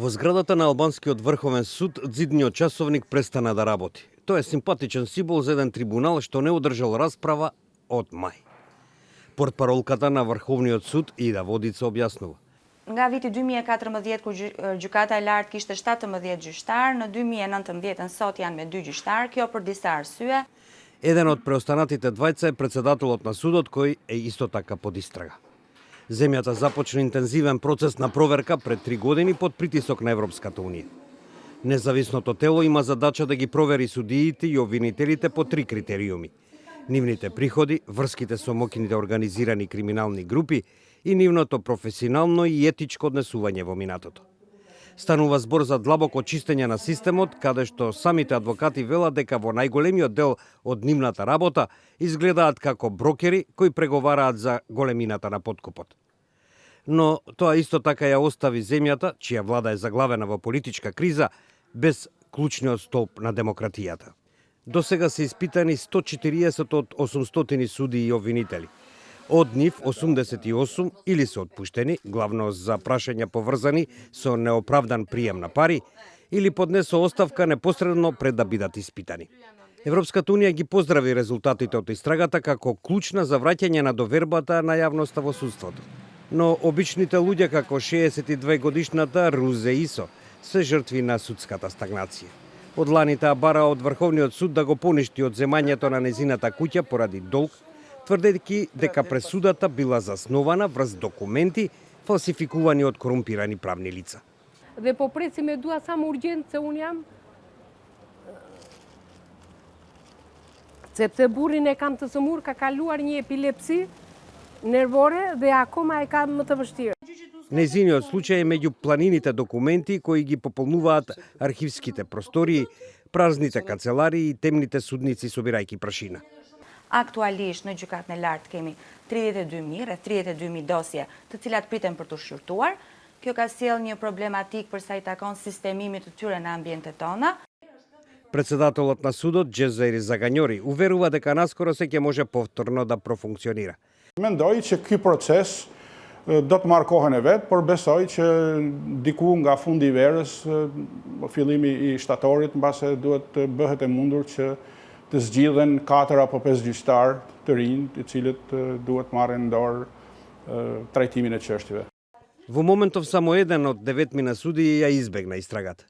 Во зградата на Албанскиот врховен суд дзидниот часовник престана да работи. Тоа е симпатичен символ за еден трибунал што не одржал расправа од мај. Портпаролката на Врховниот суд Ида Водица објаснува. Nga viti 2014, kur gjykata e lartë kishte 17 gjyqtar, në 2019 sot janë me 2 gjyqtar, kjo për disa arsye. Еден од преостанатите двајца е председателот на судот кој е исто така под истрага. Земјата започна интензивен процес на проверка пред 3 години под притисок на Европската унија. Независното тело има задача да ги провери судиите и обвинителите по 3 критериуми: нивните приходи, врските со моќните организирани криминални групи и нивното професионално и етичко однесување во минатото. Станува збор за длабоко чистење на системот, каде што самите адвокати велат дека во најголемиот дел од нивната работа изгледаат како брокери кои преговараат за големината на подкупот. Но тоа исто така ја остави земјата, чија влада е заглавена во политичка криза, без клучниот столб на демократијата. До сега се испитани 140 од 800 суди и обвинители. Од нив 88 или се отпуштени, главно за прашања поврзани со неоправдан прием на пари, или поднесо оставка непосредно пред да бидат испитани. Европската унија ги поздрави резултатите од истрагата како клучна за враќање на довербата на јавноста во судството. Но обичните луѓе како 62 годишната Рузе Исо се жртви на судската стагнација. Од лани таа бара од Врховниот суд да го поништи одземањето на незината куќа поради долг, тврдејќи дека пресудата била заснована врз документи фалсификувани од корумпирани правни лица. Dhe po presim e dua sa më urgjent se unë jam, sepse burrin e kam të sëmur, ka kaluar një epilepsi nervore dhe akoma e ka më të vështirë. Незиниот случај е меѓу планините документи кои ги пополнуваат архивските простории, празните канцеларии и темните судници собирајќи прашина. Aktualisht në gjykatën e lartë kemi 32.000, rreth 32.000 dosje, të cilat priten për të shqyrtuar. Kjo ka sjellë një problematik për sa i takon sistemimit të tyre në ambientet tona. Председателот на судот Джезери Загањори уверува дека наскоро се ќе може повторно да профункционира. Mendoj që ky proces do të marrë kohën e vet, por besoj që diku nga fundi i verës, fillimi i shtatorit, mbase duhet të bëhet e mundur që të zgjidhen 4 apo 5 gjyqtar të rinj, të cilët duhet marrin në dorë trajtimin e çështjeve. Во моментов само еден од 9 судии ја избегна истрагата.